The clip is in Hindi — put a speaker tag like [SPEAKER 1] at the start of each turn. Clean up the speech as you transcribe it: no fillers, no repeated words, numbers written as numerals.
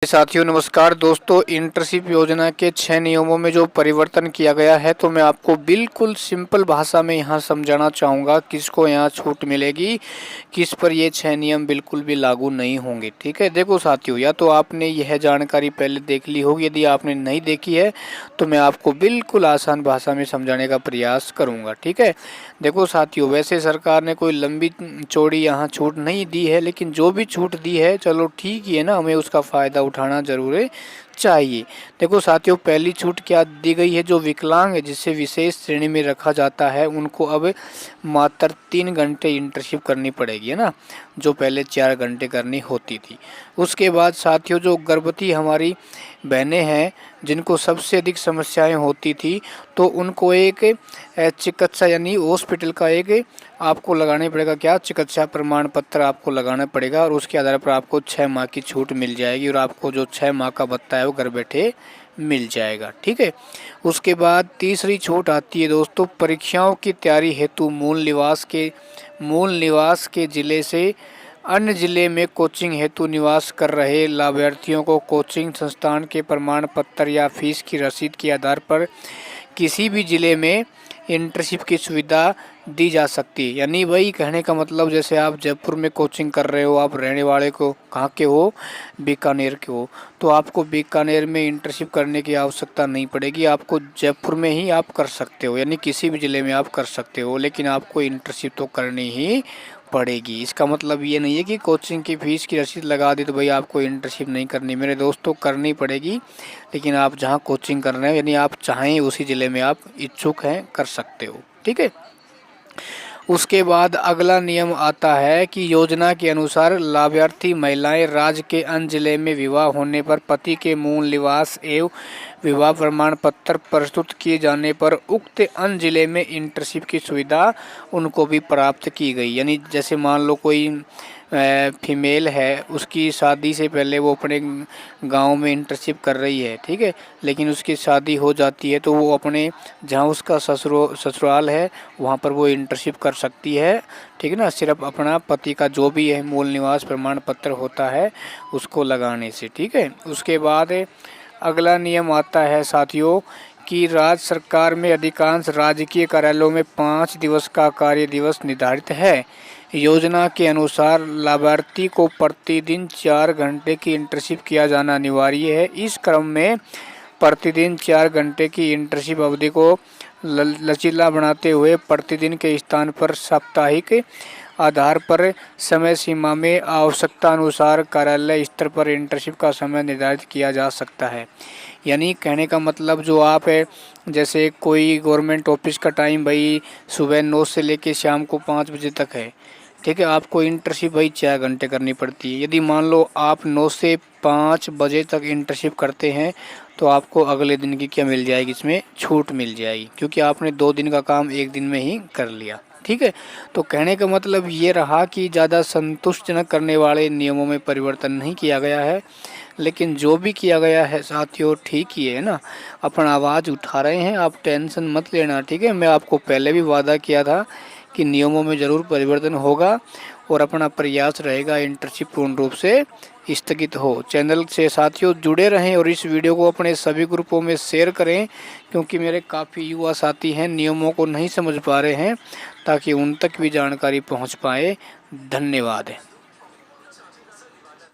[SPEAKER 1] साथियों नमस्कार दोस्तों, इंटर्नशिप योजना के 6 नियमों में जो परिवर्तन किया गया है तो मैं आपको बिल्कुल सिंपल भाषा में यहाँ समझाना चाहूँगा किसको यहाँ छूट मिलेगी, किस पर ये 6 नियम बिल्कुल भी लागू नहीं होंगे। ठीक है, देखो साथियों, या तो आपने यह जानकारी पहले देख ली होगी, यदि आपने नहीं देखी है तो मैं आपको बिल्कुल आसान भाषा में समझाने का प्रयास करूँगा। ठीक है, देखो साथियों, वैसे सरकार ने कोई लंबी चौड़ी यहाँ छूट नहीं दी है, लेकिन जो भी छूट दी है चलो ठीक ही है ना, हमें उसका फ़ायदा उठाना ज़रूर चाहिए। देखो साथियों, पहली छूट क्या दी गई है, जो विकलांग है जिसे विशेष श्रेणी में रखा जाता है उनको अब मात्र 3 घंटे इंटर्नशिप करनी पड़ेगी, है ना, जो पहले 4 घंटे करनी होती थी। उसके बाद साथियों, जो गर्भवती हमारी बहनें हैं जिनको सबसे अधिक समस्याएं होती थी तो उनको एक चिकित्सा यानी हॉस्पिटल का एक आपको लगाना पड़ेगा, क्या, चिकित्सा प्रमाण पत्र आपको लगाना पड़ेगा और उसके आधार पर आपको 6 माह की छूट मिल जाएगी और आपको जो 6 माह का भत्ता है वो घर बैठे मिल जाएगा। ठीक है, उसके बाद तीसरी छूट आती है दोस्तों, परीक्षाओं की तैयारी हेतु मूल निवास के जिले से अन्य जिले में कोचिंग हेतु निवास कर रहे लाभार्थियों को कोचिंग संस्थान के प्रमाण पत्र या फीस की रसीद के आधार पर किसी भी जिले में इंटर्नशिप की सुविधा दी जा सकती है। यानी वही कहने का मतलब, जैसे आप जयपुर में कोचिंग कर रहे हो, आप रहने वाले को कहाँ के हो, बीकानेर के हो, तो आपको बीकानेर में इंटर्नशिप करने की आवश्यकता नहीं पड़ेगी, आपको जयपुर में ही आप कर सकते हो, यानी किसी भी ज़िले में आप कर सकते हो, लेकिन आपको इंटर्नशिप तो करनी ही पड़ेगी। इसका मतलब ये नहीं है कि कोचिंग की फ़ीस की रसीद लगा दी तो भाई आपको इंटर्नशिप नहीं करनी, मेरे दोस्तों करनी पड़ेगी, लेकिन आप जहाँ कोचिंग कर रहे हैं यानी आप चाहें उसी ज़िले में आप इच्छुक हैं कर सकते हो। ठीक है, उसके बाद अगला नियम आता है कि योजना के अनुसार लाभार्थी महिलाएं राज्य के अन्य जिले में विवाह होने पर पति के मूल निवास एवं विवाह प्रमाण पत्र प्रस्तुत किए जाने पर उक्त अन्य जिले में इंटर्नशिप की सुविधा उनको भी प्राप्त की गई। यानी जैसे मान लो कोई फीमेल है, उसकी शादी से पहले वो अपने गांव में इंटर्नशिप कर रही है, ठीक है, लेकिन उसकी शादी हो जाती है तो वो अपने जहां उसका ससुराल है वहां पर वो इंटर्नशिप कर सकती है। ठीक है ना, सिर्फ अपना पति का जो भी है मूल निवास प्रमाण पत्र होता है उसको लगाने से। ठीक है, उसके बाद अगला नियम आता है साथियों कि राज्य सरकार में अधिकांश राजकीय कार्यालयों में 5 दिवस का कार्य दिवस निर्धारित है। योजना के अनुसार लाभार्थी को प्रतिदिन 4 घंटे की इंटर्नशिप किया जाना अनिवार्य है। इस क्रम में प्रतिदिन 4 घंटे की इंटर्नशिप अवधि को लचीला बनाते हुए प्रतिदिन के स्थान पर साप्ताहिक आधार पर समय सीमा में आवश्यकता अनुसार कार्यालय स्तर पर इंटर्नशिप का समय निर्धारित किया जा सकता है। यानी कहने का मतलब जो आप है, जैसे कोई गवर्नमेंट ऑफिस का टाइम भाई सुबह 9 से लेके शाम को 5 बजे तक है, ठीक है, आपको इंटर्नशिप भाई 4 घंटे करनी पड़ती है। यदि मान लो आप 9 से 5 बजे तक इंटर्नशिप करते हैं तो आपको अगले दिन की क्या मिल जाएगी, इसमें छूट मिल जाएगी, क्योंकि आपने 2 दिन का काम 1 दिन में ही कर लिया। ठीक है, तो कहने का मतलब ये रहा कि ज़्यादा संतुष्टजनक करने वाले नियमों में परिवर्तन नहीं किया गया है, लेकिन जो भी किया गया है साथियों ठीक ही है ना। अपन आवाज़ उठा रहे हैं, आप टेंशन मत लेना। ठीक है, मैं आपको पहले भी वादा किया था कि नियमों में ज़रूर परिवर्तन होगा और अपना प्रयास रहेगा इंटर्नशिप पूर्ण रूप से स्थगित हो। चैनल से साथियों जुड़े रहें और इस वीडियो को अपने सभी ग्रुपों में शेयर करें, क्योंकि मेरे काफ़ी युवा साथी हैं नियमों को नहीं समझ पा रहे हैं, ताकि उन तक भी जानकारी पहुंच पाए। धन्यवाद।